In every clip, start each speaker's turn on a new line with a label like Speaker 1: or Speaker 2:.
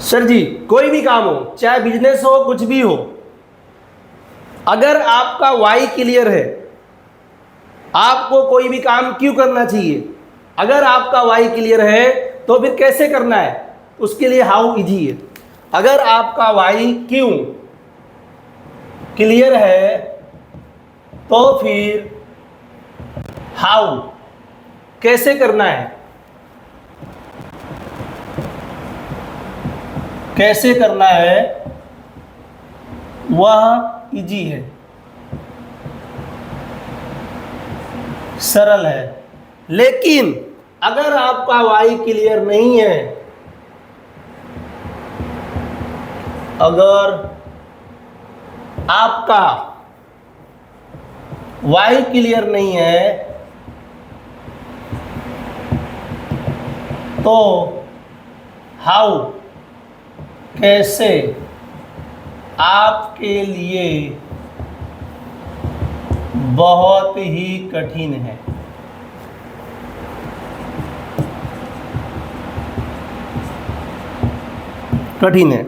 Speaker 1: Sir जी कोई भी काम हो, चाहे बिजनेस हो, कुछ भी हो, अगर आपका वाई क्लियर है, आपको कोई भी काम क्यों करना चाहिए, अगर आपका वाई क्लियर है तो फिर कैसे करना है, उसके लिए हाउ इजी है। अगर आपका वाई क्यों क्लियर है तो फिर हाउ कैसे करना है, कैसे करना है वह इजी है, सरल है। लेकिन अगर आपका वाई क्लियर नहीं है, अगर आपका वाई क्लियर नहीं है तो हाउ कैसे आपके लिए बहुत ही कठिन है। कठिन है।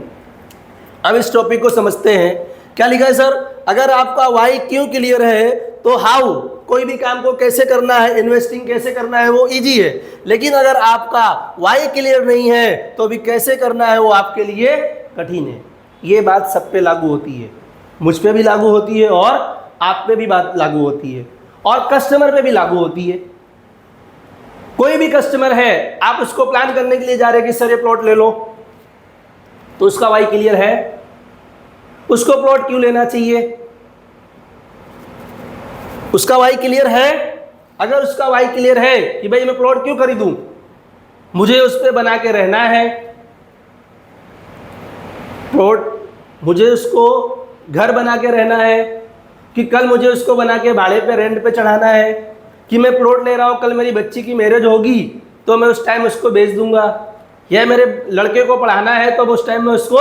Speaker 1: अब इस टॉपिक को समझते हैं। क्या लिखा है सर, अगर आपका वाई क्यों क्लियर है तो हाउ कोई भी काम को कैसे करना है, इन्वेस्टिंग कैसे करना है वो इजी है। लेकिन अगर आपका वाई क्लियर नहीं है तो भी कैसे करना है वो आपके लिए कठिन है। ये बात सब पे लागू होती है, मुझ पे भी लागू होती है और आप पे भी बात लागू होती है और कस्टमर पे भी लागू होती है। कोई भी कस्टमर है, आप उसको प्लान करने के लिए जा रहे हैं कि सर ये प्लॉट ले लो, तो उसका वाई क्लियर है, उसको प्लॉट क्यों लेना चाहिए, उसका वाई क्लियर है। अगर उसका वाई क्लियर है कि भाई मैं प्लॉट क्यों खरीदूं, मुझे उस पर बना के रहना है, प्लॉट मुझे उसको घर बना के रहना है, कि कल मुझे उसको बना के भाड़े पे रेंट पे चढ़ाना है, कि मैं प्लॉट ले रहा हूँ, कल मेरी बच्ची की मैरिज होगी तो मैं उस टाइम उसको बेच दूंगा, या मेरे लड़के को पढ़ाना है तो उस टाइम में उसको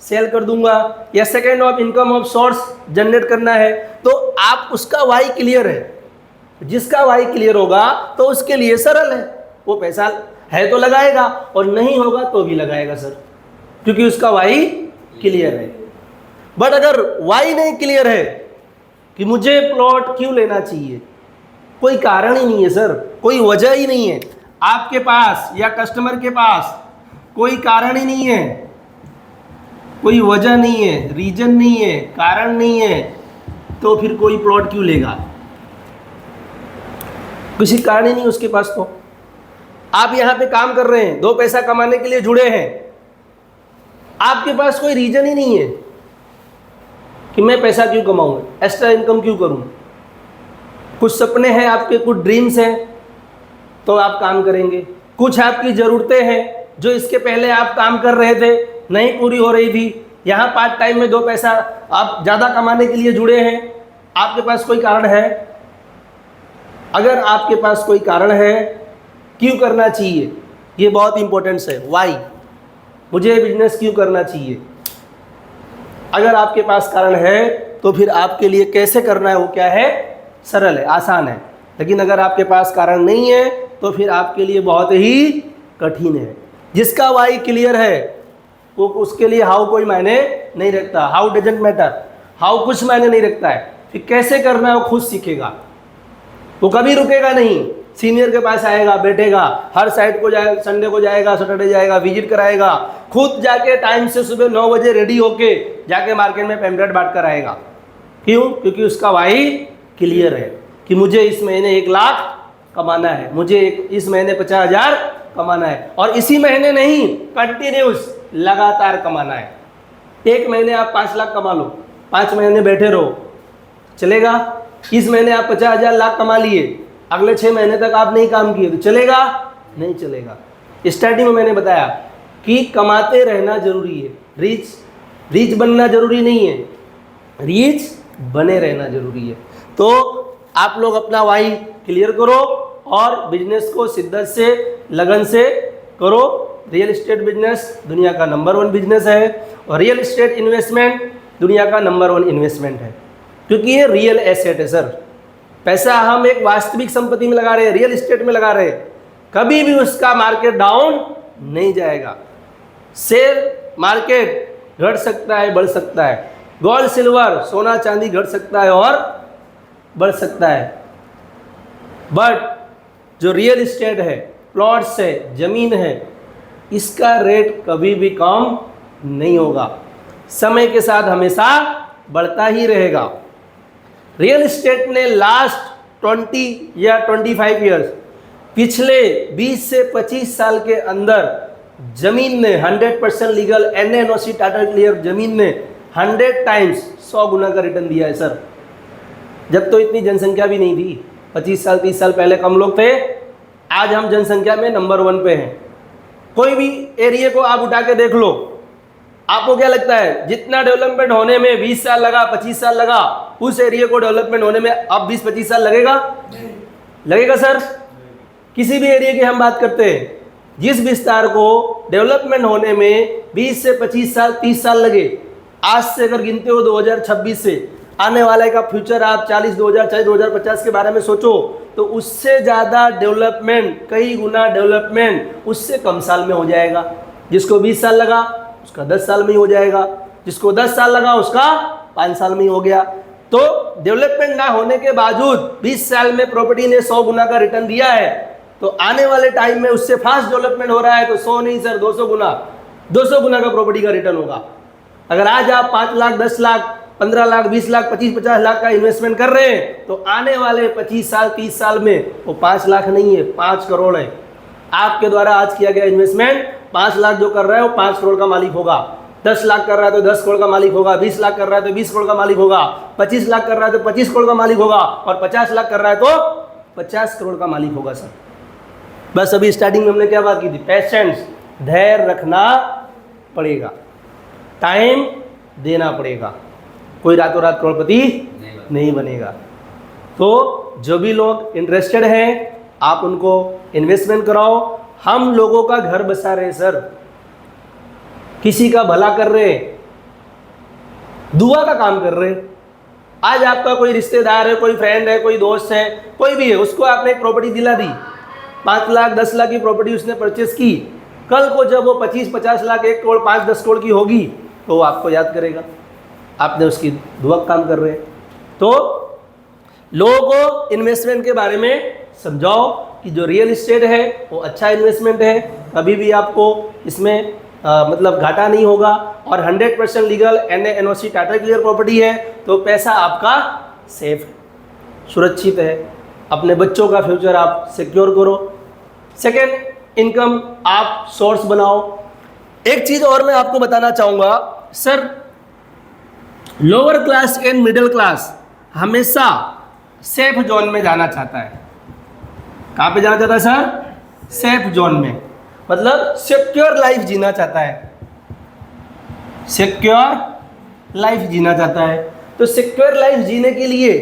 Speaker 1: सेल कर दूंगा, या second of income of source generate करना है। तो आप उसका वाई क्लियर है, जिसका वाई क्लियर होगा तो उसके लिए सरल है, वो पैसा है तो लगाएगा और नहीं होगा तो भी लगाएगा सर, क्योंकि उसका वाई क्लियर है। बट अगर वाई नहीं क्लियर है कि मुझे प्लॉट क्यों लेना चाहिए, कोई कारण ही नहीं है सर, कोई वजह ही नहीं है आपके पास या कस्टमर के पास, कोई कारण ही नहीं है, कोई वजह नहीं है, रीजन नहीं है, कारण नहीं है, तो फिर कोई प्लॉट क्यों लेगा, किसी कारण ही नहीं उसके पास। तो आप यहाँ पे काम कर रहे हैं, दो पैसा कमाने के लिए जुड़े हैं, आपके पास कोई रीजन ही नहीं है कि मैं पैसा क्यों कमाऊँ, एक्स्ट्रा इनकम क्यों करूँ। कुछ सपने हैं आपके, कुछ ड्रीम्स हैं तो आप काम करेंगे, कुछ आपकी ज़रूरतें हैं जो इसके पहले आप काम कर रहे थे नहीं पूरी हो रही थी, यहाँ पार्ट टाइम में दो पैसा आप ज़्यादा कमाने के लिए जुड़े हैं, आपके पास कोई कारण है। अगर आपके पास कोई कारण है, क्यों करना चाहिए, ये बहुत इंपॉर्टेंट है। वाई, मुझे बिजनेस क्यों करना चाहिए, अगर आपके पास कारण है तो फिर आपके लिए कैसे करना है वो क्या है, सरल है, आसान है। लेकिन अगर आपके पास कारण नहीं है तो फिर आपके लिए बहुत ही कठिन है। जिसका वाई क्लियर है वो उसके लिए हाउ कोई मायने नहीं रखता, हाउ डजंट मैटर, हाउ कुछ मायने नहीं रखता है। फिर कैसे करना है वो खुद सीखेगा, वो कभी रुकेगा नहीं, सीनियर के पास आएगा, बैठेगा, हर साइट को जाएगा, संडे को जाएगा, सैटरडे जाएगा, विजिट कराएगा, खुद जाके टाइम से सुबह 9 बजे रेडी होके जाके मार्केट में पैम्पलेट बांट कर आएगा। क्यों? क्योंकि उसका वाई क्लियर है कि मुझे इस महीने 1 लाख कमाना है, मुझे इस महीने 50,000 कमाना है, और इसी महीने नहीं, कंटिन्यूस लगातार कमाना है। एक महीने आप 5 लाख कमा लो, 5 महीने बैठे रहो, चलेगा? इस महीने आप 50,000 लाख कमा लिए, अगले 6 महीने तक आप नहीं काम किए तो चलेगा? नहीं चलेगा। स्टार्टिंग में मैंने बताया कि कमाते रहना जरूरी है, रीच बनना जरूरी नहीं है, रीच बने रहना जरूरी है। तो आप लोग अपना वाई क्लियर करो और बिजनेस को शिद्दत से, लगन से करो। रियल एस्टेट बिजनेस दुनिया का नंबर 1 बिजनेस है और रियल एस्टेट इन्वेस्टमेंट दुनिया का नंबर 1 इन्वेस्टमेंट है, क्योंकि ये रियल एसेट है सर। पैसा हम एक वास्तविक संपत्ति में लगा रहे हैं, रियल एस्टेट में लगा रहे हैं, कभी भी उसका मार्केट डाउन नहीं जाएगा। शेयर मार्केट घट सकता है, बढ़ सकता है, गोल्ड सिल्वर सोना चांदी घट सकता है और बढ़ सकता है, बट जो रियल इस्टेट है, प्लॉट्स है, ज़मीन है, इसका रेट कभी भी कम नहीं होगा, समय के साथ हमेशा बढ़ता ही रहेगा। रियल इस्टेट ने लास्ट 20 या 25 ईयर्स, पिछले 20 से 25 साल के अंदर जमीन ने 100% लीगल NaNOC टाटा क्लियर जमीन ने 100 टाइम्स 100 गुना का रिटर्न दिया है सर। जब तो इतनी जनसंख्या भी नहीं थी, 25 साल 30 साल पहले कम लोग थे, आज हम जनसंख्या में नंबर 1 पे हैं। कोई भी एरिया को आप उठा के देख लो, आपको क्या लगता है जितना डेवलपमेंट होने में 20 साल लगा, 25 साल लगा, उस एरिया को डेवलपमेंट होने में अब 20-25 साल लगेगा? लगेगा सर? किसी भी एरिया की हम बात करते हैं, जिस विस्तार को डेवलपमेंट होने में 20 से 25 साल 30 साल लगे, आज से अगर गिनते हो 2026 से आने वाले का फ्यूचर आप 2050 के बारे में सोचो, तो उससे ज़्यादा डेवलपमेंट, कई गुना डेवलपमेंट उससे कम साल में हो जाएगा। जिसको 20 साल लगा उसका 10 साल में ही हो जाएगा, जिसको 10 साल लगा उसका 5 साल में ही हो गया। तो डेवलपमेंट ना होने के बावजूद 20 साल में प्रॉपर्टी ने 100 गुना का रिटर्न दिया है, तो आने वाले टाइम में उससे फास्ट डेवलपमेंट हो रहा है, तो 100 नहीं सर 200 गुना का प्रॉपर्टी का रिटर्न होगा। अगर आज आप 5 लाख, 10 लाख, 15 लाख, 20 लाख, 25-50 लाख का इन्वेस्टमेंट कर रहे हैं, तो आने वाले 25 साल 30 साल में वो 5 लाख नहीं है, 5 करोड़ है। आपके द्वारा आज किया गया इन्वेस्टमेंट 5 लाख जो कर रहा है वो 5 करोड़ का मालिक होगा, 10 लाख कर रहा है तो 10 करोड़ का मालिक होगा, 20 लाख कर रहा है तो 20 करोड़ का मालिक होगा, 25 लाख कर रहा है तो 25 करोड़ का मालिक होगा, और 50 लाख कर रहा है तो 50 करोड़ का मालिक होगा सर। बस अभी स्टार्टिंग में हमने क्या बात की थी, पेशेंस, धैर्य रखना पड़ेगा, टाइम देना पड़ेगा, कोई रातों रात करोड़पति नहीं बनेगा। तो जो भी लोग इंटरेस्टेड हैं आप उनको इन्वेस्टमेंट कराओ। हम लोगों का घर बसा रहे सर, किसी का भला कर रहे, दुआ का काम कर रहे। आज आपका कोई रिश्तेदार है, कोई फ्रेंड है, कोई दोस्त है, कोई भी है, उसको आपने एक प्रॉपर्टी दिला दी, 5 लाख 10 लाख की प्रॉपर्टी उसने परचेस की, कल को जब वो 25-50 लाख, 1 करोड़ 5-10 करोड़ की होगी तो वो आपको याद करेगा, आपने उसकी दुआ का काम कर रहे हैं। तो लोगों को इन्वेस्टमेंट के बारे में समझाओ कि जो रियल इस्टेट है वो अच्छा इन्वेस्टमेंट है, कभी भी आपको इसमें मतलब घाटा नहीं होगा, और 100% legal NaNOC Tata clear property है, तो पैसा आपका सेफ है, सुरक्षित है, अपने बच्चों का फ्यूचर आप सिक्योर करो। सेकेंड, इनकम आप सोर्स बनाओ। एक चीज़ और मैं आपको बताना चाहूँगा sir, lower class and middle class हमेशा सेफ जोन में जाना चाहता है। कहाँ पे जाना चाहता है सर? सेफ जोन में, मतलब सिक्योर लाइफ जीना चाहता है, सिक्योर लाइफ जीना चाहता है। तो सिक्योर लाइफ जीने के लिए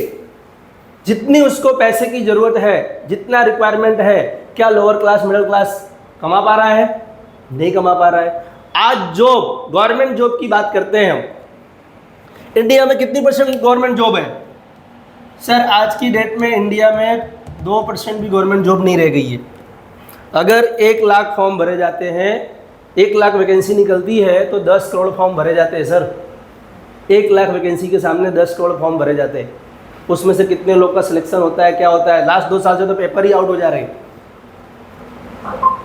Speaker 1: जितनी उसको पैसे की ज़रूरत है, जितना रिक्वायरमेंट है, क्या लोअर क्लास मिडिल क्लास कमा पा रहा है? नहीं कमा पा रहा है। आज जॉब, गवर्नमेंट जॉब की बात करते हैं हम, इंडिया में कितनी % गवर्नमेंट जॉब है सर? आज की डेट में इंडिया में 2% भी गवर्नमेंट जॉब नहीं रह गई है। अगर 1 लाख फॉर्म भरे जाते हैं, 1 लाख वैकेंसी निकलती है, तो 10 करोड़ फॉर्म भरे जाते हैं सर। 1 लाख वैकेंसी के सामने 10 करोड़ फॉर्म भरे जाते हैं, उसमें से कितने लोग का सिलेक्शन होता है, क्या होता है? लास्ट 2 साल से तो पेपर ही आउट हो जा रहे हैं।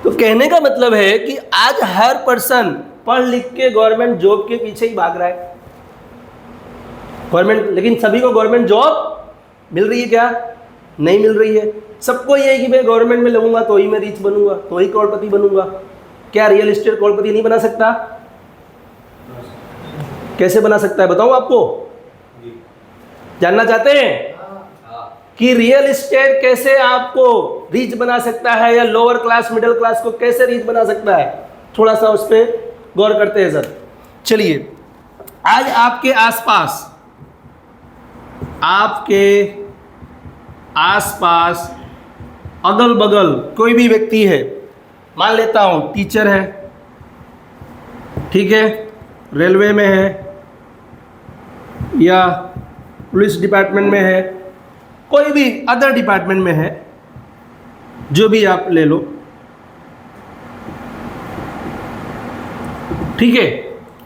Speaker 1: तो कहने का मतलब है कि आज हर पर्सन पढ़ लिख के गवर्नमेंट जॉब के पीछे ही भाग रहा है, गवर्नमेंट, लेकिन सभी को गवर्नमेंट जॉब मिल रही है क्या? नहीं मिल रही है। सबको ये है कि मैं गवर्नमेंट में लगूंगा तो ही मैं रिच बनूंगा, तो ही करोड़पति बनूंगा। क्या रियल एस्टेट करोड़पति नहीं बना सकता? कैसे बना सकता है बताऊं आपको? जानना चाहते हैं कि रियल एस्टेट कैसे आपको रिच बना सकता है, या लोअर क्लास मिडिल क्लास को कैसे रिच बना सकता है? थोड़ा सा उस पर गौर करते हैं सर। चलिए, आज आपके आसपास अगल बगल कोई भी व्यक्ति है, मान लेता हूँ टीचर है, ठीक है, रेलवे में है, या पुलिस डिपार्टमेंट में है, कोई भी अदर डिपार्टमेंट में है, जो भी आप ले लो, ठीक है,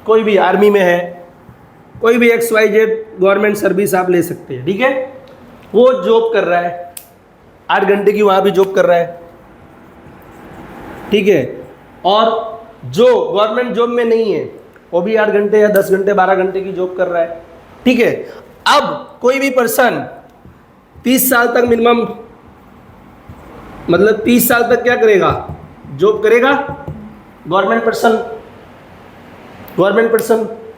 Speaker 1: कोई भी आर्मी में है, कोई भी XYZ गवर्नमेंट सर्विस आप ले सकते हैं, ठीक है। वो जॉब कर रहा है, 8 घंटे की वहाँ भी जॉब कर रहा है, ठीक है। और जो गवर्नमेंट जॉब में नहीं है वो भी 8 घंटे या 10 घंटे 12 घंटे की जॉब कर रहा है, ठीक है। अब कोई भी पर्सन 30 साल तक मिनिमम, मतलब 30 साल तक क्या करेगा, जॉब करेगा। गवर्नमेंट पर्सन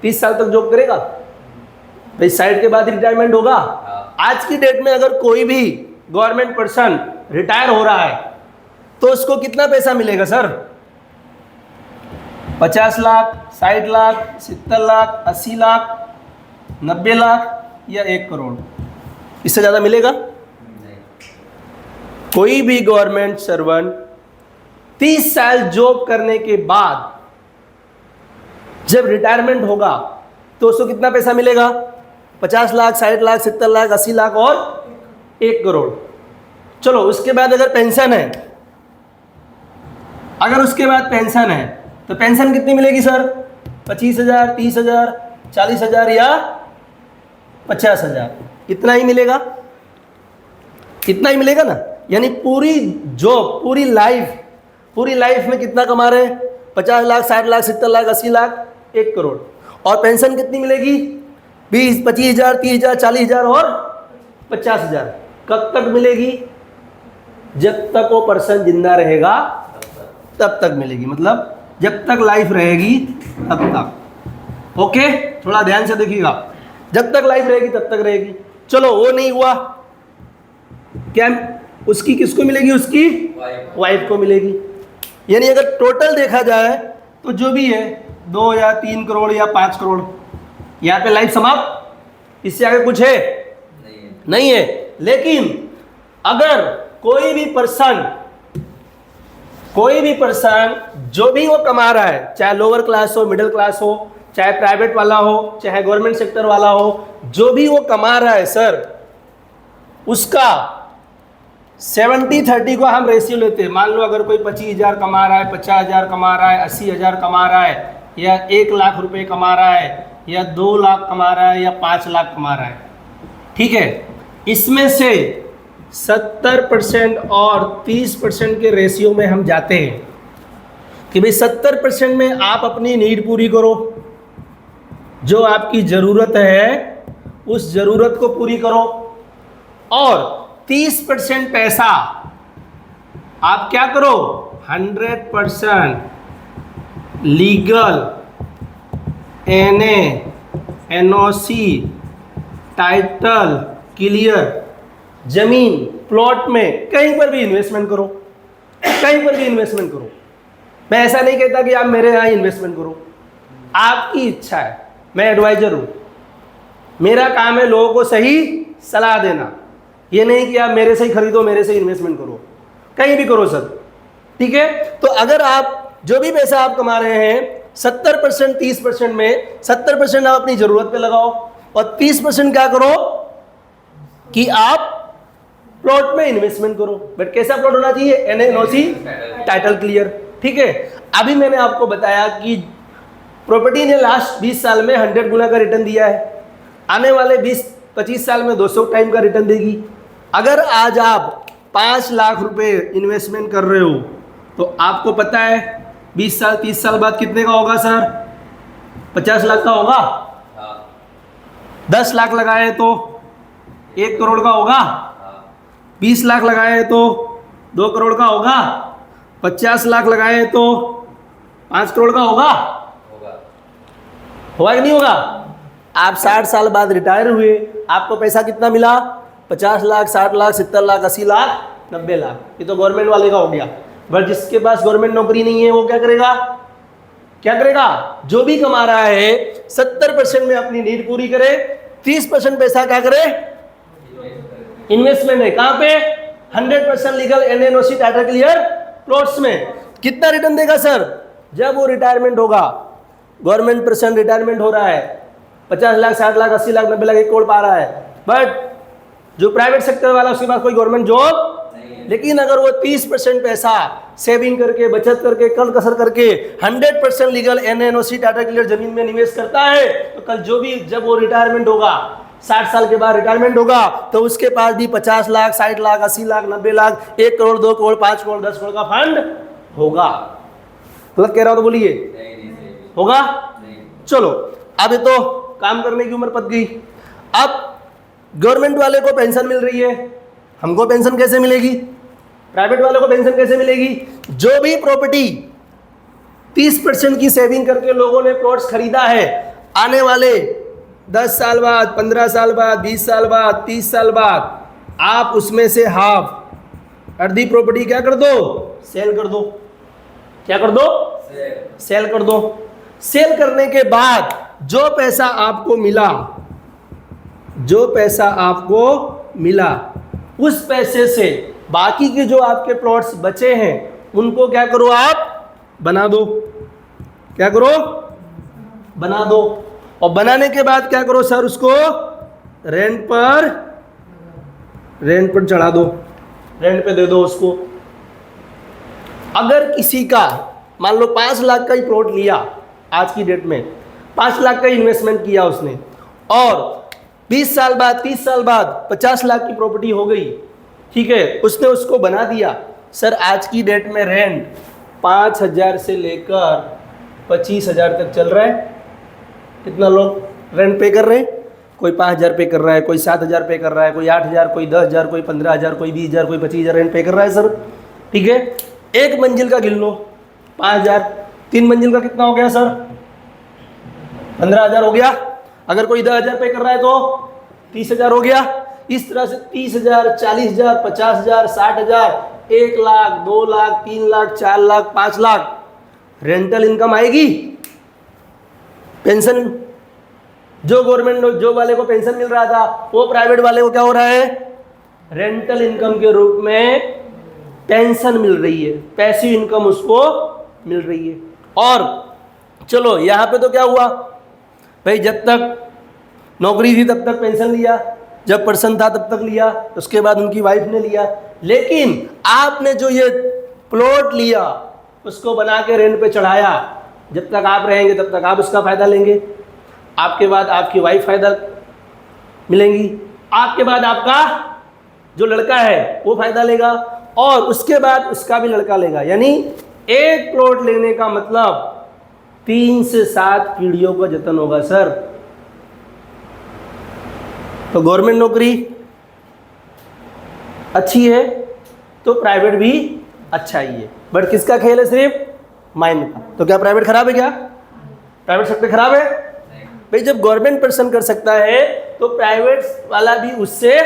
Speaker 1: 30 साल तक जॉब करेगा, भाई साइड के बाद रिटायरमेंट होगा। आज की डेट में अगर कोई भी गवर्नमेंट पर्सन रिटायर हो रहा है तो उसको कितना पैसा मिलेगा सर? 50 लाख, 60 लाख, 70 लाख, 80 लाख, 90 लाख या 1 करोड़? इससे ज़्यादा मिलेगा? कोई भी गवर्नमेंट सर्वेंट 30 साल जॉब करने के बाद जब रिटायरमेंट होगा तो उसको कितना पैसा मिलेगा? 50 लाख, 60 लाख, 70 लाख, 80 लाख और 1 करोड़। चलो उसके बाद अगर पेंशन है, तो पेंशन कितनी मिलेगी सर? 25,000, 30,000, 40,000 या 50,000? इतना ही मिलेगा, इतना ही मिलेगा ना। यानी पूरी जॉब, पूरी लाइफ में कितना कमा रहे हैं? 50 लाख, 60 लाख, 70 लाख, 80 लाख, 1 करोड़। और पेंशन कितनी मिलेगी? 20, 25,000, 30,000, 40,000 और 50,000। कब तक मिलेगी? जब तक वो पर्सन जिंदा रहेगा तब तक मिलेगी, मतलब जब तक लाइफ रहेगी तब तक। ओके, थोड़ा ध्यान से देखिएगा, जब तक लाइफ रहेगी तब तक रहेगी। चलो वो नहीं हुआ, क्या उसकी किसको मिलेगी? उसकी वाइफ को मिलेगी। यानी अगर टोटल देखा जाए तो जो भी है 2 या 3 करोड़ या 5 करोड़, यहाँ पे लाइफ समाप्त। इससे आगे कुछ है? नहीं है। लेकिन अगर कोई भी पर्सन जो भी वो कमा रहा है, चाहे लोअर क्लास हो, मिडिल क्लास हो, चाहे प्राइवेट वाला हो, चाहे गवर्नमेंट सेक्टर वाला हो, जो भी वो कमा रहा है सर, उसका 70-30 को हम रेशियो लेते हैं। मान लो अगर कोई 25,000 कमा रहा है, 50,000 कमा रहा है, 80,000 कमा रहा है, या 1 लाख रुपए कमा रहा है, या 2 लाख कमा रहा है, या 5 लाख कमा रहा है, ठीक है। इसमें से 70% और 30% के रेशियो में हम जाते हैं कि भाई 70% में आप अपनी नीड पूरी करो, जो आपकी ज़रूरत है उस ज़रूरत को पूरी करो, और 30% पैसा आप क्या करो? 100% legal, NA, NOC, title clear, जमीन प्लॉट में कहीं पर भी इन्वेस्टमेंट करो, कहीं पर भी इन्वेस्टमेंट करो। मैं ऐसा नहीं कहता कि आप मेरे यहाँ इन्वेस्टमेंट करो, आपकी इच्छा है, मैं एडवाइजर हूँ, मेरा काम है लोगों को सही सलाह देना। ये नहीं कि आप मेरे से ही खरीदो, मेरे से इन्वेस्टमेंट करो, कहीं भी करो सर, ठीक है। तो अगर आप जो भी पैसा आप कमा रहे हैं 70% 30% में 70% आप अपनी ज़रूरत पे लगाओ, और 30% क्या करो कि आप प्लॉट में इन्वेस्टमेंट करो। बट कैसा प्लॉट होना चाहिए? NA-NOC, टाइटल क्लियर, ठीक है। अभी मैंने आपको बताया कि प्रॉपर्टी ने लास्ट 20 साल में 100 गुना का रिटर्न दिया है, आने वाले 20-25 साल में 200 टाइम का रिटर्न देगी। अगर आज आप 5 लाख रुपए इन्वेस्टमेंट कर रहे हो तो आपको पता है 20 साल 30 साल बाद कितने का होगा सर? 50 लाख का होगा। 10 लाख लगाए तो 1 करोड़ का होगा, 20 लाख लगाए तो 2 करोड़ का होगा, 50 लाख लगाए तो 5 करोड़ का होगा कि नहीं होगा? आप 60 साल बाद रिटायर हुए, आपको पैसा कितना मिला? 50 लाख, 60 लाख, 70 लाख, 80 लाख, 90 लाख। ये तो गवर्नमेंट वाले का हो गया। बट जिसके पास गवर्नमेंट नौकरी नहीं है वो क्या करेगा? जो भी कमा रहा है 70% में अपनी नीड पूरी करे, 30% पैसा क्या करे? इन्वेस्टमेंट है। कहां पे? 100% legal, NA-NOC, title clear plots में। कितना रिटर्न देगा सर? जब वो रिटायरमेंट होगा, गवर्नमेंट पर्सन रिटायरमेंट हो रहा है, 50 लाख, 60 लाख, 80 लाख, 90 लाख, 1 करोड़ पा रहा है, बट जो प्राइवेट सेक्टर वाला उसके पास कोई गवर्नमेंट जॉब लेकिन अगर वो 30% पैसा सेविंग करके, बचत करके, कल कसर करके 100% लीगल NNOC टाटा क्लियर जमीन में निवेश करता है, तो कल जब वो रिटायरमेंट होगा, 60 साल के बाद रिटायरमेंट होगा, तो उसके पास भी 50 लाख, 60 लाख, 80 लाख, 90 लाख, 1 करोड़, 2 करोड़, 5 करोड़, 10 करोड़ का फंड होगा। गलत कह रहा हूं तो बोलिए, होगा? चलो, अब ये तो काम करने की उम्र पक गई। अब गवर्नमेंट वाले को पेंशन मिल रही है, हमको पेंशन कैसे मिलेगी? प्राइवेट वाले को पेंशन कैसे मिलेगी? जो भी प्रॉपर्टी 30% की सेविंग करके लोगों ने प्लॉट्स खरीदा है, आने वाले 10 साल बाद, 15 साल बाद, 20 साल बाद, 30 साल बाद आप उसमें से हाफ, आधी प्रॉपर्टी क्या कर दो? सेल कर दो। क्या कर दो? सेल कर दो। सेल करने के बाद जो पैसा आपको मिला, उस पैसे से बाकी के जो आपके प्लॉट्स बचे हैं उनको क्या करो? आप बना दो। क्या करो? बना दो। और बनाने के बाद क्या करो सर? उसको रेंट पर चढ़ा दो, रेंट पे दे दो उसको। अगर किसी का मान लो 5 लाख का ही प्लॉट लिया, आज की डेट में 5 लाख का इन्वेस्टमेंट किया उसने, और 20 साल बाद, 30 साल बाद 50 लाख की प्रॉपर्टी हो गई, ठीक है, उसने उसको बना दिया। सर आज की डेट में रेंट 5,000 से लेकर 25,000 तक चल रहा है। कितना लोग रेंट पे कर रहे हैं? कोई 5,000 पे कर रहा है, कोई 7,000 पे कर रहा है, कोई 8,000, कोई 10,000, कोई 15,000, कोई 20,000, कोई 25,000 रेंट पे कर रहा है सर। ठीक है, एक मंजिल का गिन लो 5,000, 3 मंजिल का कितना हो गया सर? 15,000 हो गया। अगर कोई 10,000 पे कर रहा है तो 30,000 हो गया। इस तरह से 30,000, 40,000, 50,000, 60,000, 1 लाख, 2 लाख, 3 लाख, 4 लाख, 5 लाख रेंटल इनकम आएगी। पेंशन जो गवर्नमेंट जो वाले को पेंशन मिल रहा था, वो प्राइवेट वाले को क्या हो रहा है? रेंटल इनकम के रूप में पेंशन मिल रही है, पैसिव इनकम उसको मिल रही है। और चलो यहाँ पे तो क्या हुआ भाई, जब तक नौकरी थी तब तक पेंशन लिया, जब पर्सन था तब तक लिया, उसके बाद उनकी वाइफ ने लिया। लेकिन आपने जो ये प्लॉट लिया उसको बना के रेंट पे चढ़ाया, जब तक आप रहेंगे तब तक आप उसका फ़ायदा लेंगे, आपके बाद आपकी वाइफ फ़ायदा मिलेंगी, आपके बाद आपका जो लड़का है वो फ़ायदा लेगा, और उसके बाद उसका भी लड़का लेगा। यानी एक प्लॉट लेने का मतलब 3 से 7 पीढ़ियों का जतन होगा सर। तो गवर्नमेंट नौकरी अच्छी है तो प्राइवेट भी अच्छा ही है, बट किसका खेल है? सिर्फ माइंड का। तो क्या प्राइवेट खराब है? क्या प्राइवेट सेक्टर खराब है? भाई जब गवर्नमेंट पर्सन कर सकता है तो प्राइवेट वाला भी उससे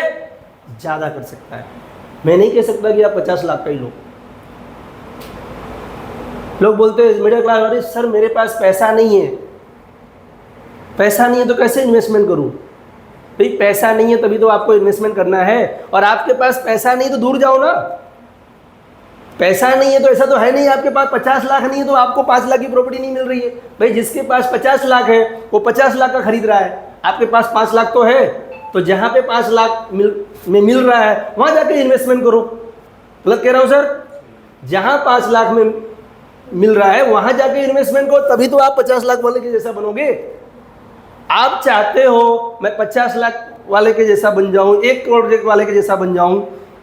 Speaker 1: ज़्यादा कर सकता है। मैं नहीं कह सकता कि आप 50 लाख का ही लो। लोग बोलते हैं मिडिल क्लास वाले, सर मेरे पास पैसा नहीं है। पैसा नहीं है तो कैसे इन्वेस्टमेंट करूं? भाई पैसा नहीं है तभी तो आपको इन्वेस्टमेंट करना है, और आपके पास पैसा नहीं तो दूर जाओ ना। पैसा नहीं है तो ऐसा तो है नहीं आपके पास 50 लाख नहीं है तो आपको 5 लाख की प्रॉपर्टी नहीं मिल रही है। भाई जिसके पास 50 लाख है वो 50 लाख का खरीद रहा है, आपके पास 5 लाख तो है, तो जहां पे 5 लाख में मिल रहा है वहां जाके इन्वेस्टमेंट करो। गलत कह रहा हूं सर? जहां 5 लाख में मिल रहा है वहां जाके इन्वेस्टमेंट करो, तभी तो आप 50 लाख वाले के जैसा बनोगे। आप चाहते हो मैं 50 लाख वाले के जैसा बन जाऊं, 1 करोड़ वाले के जैसा बन जाऊं,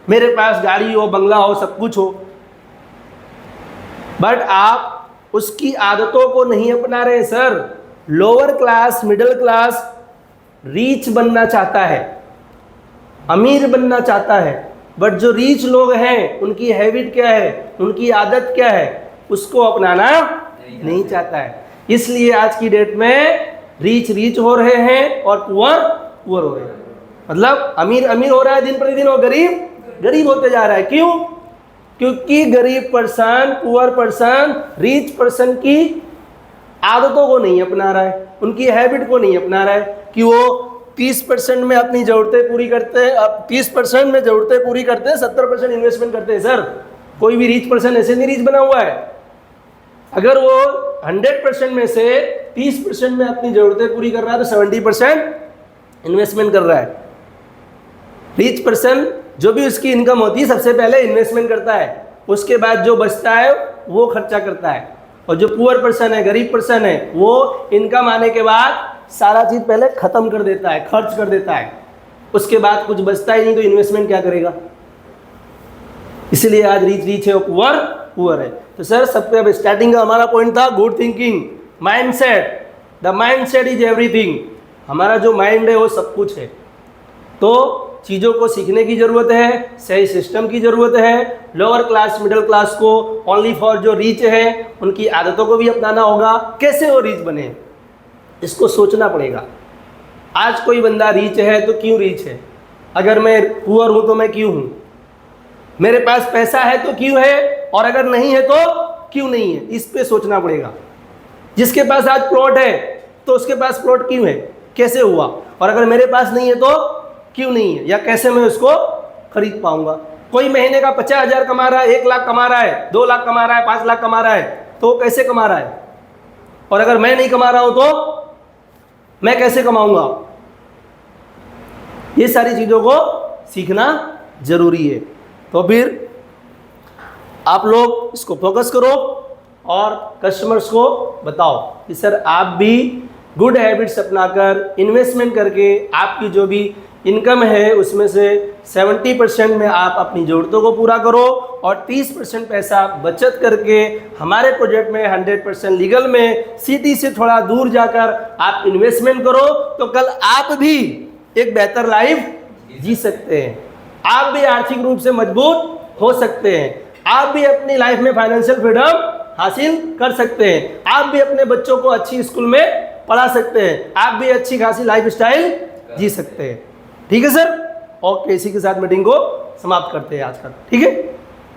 Speaker 1: मेरे पास गाड़ी हो, बंगला हो, सब कुछ हो, बट आप उसकी आदतों को नहीं अपना रहे sir. Lower class, middle class reach बनना चाहता है, अमीर बनना चाहता है, बट जो रीच लोग हैं उनकी हैबिट क्या है, उनकी आदत क्या है, उसको अपनाना नहीं चाहता है। इसलिए आज की डेट में रीच हो रहे हैं और पुअर हो रहे हैं। मतलब अमीर हो रहा है दिन प्रतिदिन, और गरीब होते जा रहा है। क्यों? क्योंकि गरीब person, poor person reach person की आदतों को नहीं अपना रहा है, उनकी हैबिट को नहीं अपना रहा है कि वो 30% में अपनी ज़रूरतें पूरी करते हैं, अब 30% में ज़रूरतें पूरी करते हैं, 70% इन्वेस्टमेंट करते हैं। सर कोई भी रीच पर्सन ऐसे नहीं रीच बना हुआ है। अगर वो 100% में से 30% में अपनी ज़रूरतें पूरी कर रहा है तो 70% इन्वेस्टमेंट कर रहा है। रीच पर्सन जो भी उसकी इनकम होती है सबसे पहले इन्वेस्टमेंट करता है, उसके बाद जो बचता है वो खर्चा करता है। और जो पुअर पर्सन है, गरीब पर्सन है, वो इनकम आने के बाद सारा चीज पहले खत्म कर देता है, खर्च कर देता है, उसके बाद कुछ बचता ही नहीं तो इन्वेस्टमेंट क्या करेगा। इसलिए आज रीच रीच है और पुअर पुअर है। तो सर सबसे अब स्टार्टिंग का हमारा पॉइंट था good thinking, mindset. The mindset is everything. हमारा जो माइंड है वो सब कुछ है। तो चीज़ों को सीखने की ज़रूरत है, सही सिस्टम की ज़रूरत है। लोअर क्लास मिडिल क्लास को ओनली फॉर जो रीच है उनकी आदतों को भी अपनाना होगा। कैसे वो रीच बने इसको सोचना पड़ेगा। आज कोई बंदा रीच है तो क्यों रीच है, अगर मैं पुअर हूँ तो मैं क्यों हूँ, मेरे पास पैसा है तो क्यों है, और अगर नहीं है तो क्यों नहीं है, इस पे सोचना पड़ेगा। जिसके पास आज प्लॉट है तो उसके पास प्लॉट क्यों है, कैसे हुआ, और अगर मेरे पास नहीं है तो क्यों नहीं है, या कैसे मैं उसको खरीद पाऊंगा। कोई महीने का 50,000 कमा रहा है, 1 लाख कमा रहा है, 2 लाख कमा रहा है, 5 लाख कमा रहा है, तो कैसे कमा रहा है, और अगर मैं नहीं कमा रहा हूं तो मैं कैसे कमाऊंगा। ये सारी चीजों को सीखना जरूरी है। तो फिर आप लोग इसको फोकस करो और कस्टमर्स को बताओ कि सर आप भी गुड हैबिट्स अपनाकर इन्वेस्टमेंट करके आपकी जो भी इनकम है उसमें से 70% में आप अपनी ज़रूरतों को पूरा करो और 30% पैसा बचत करके हमारे प्रोजेक्ट में 100% लीगल में सिटी से थोड़ा दूर जाकर आप इन्वेस्टमेंट करो। तो कल आप भी एक बेहतर लाइफ जी सकते हैं, आप भी आर्थिक रूप से मजबूत हो सकते हैं, आप भी अपनी लाइफ में फाइनेंशियल फ्रीडम हासिल कर सकते हैं, आप भी अपने बच्चों को अच्छी स्कूल में पढ़ा सकते हैं, आप भी अच्छी खासी लाइफ स्टाइल जी सकते हैं। ठीक है सर, ओके, इसी के साथ मीटिंग को समाप्त करते हैं आज का। ठीक है।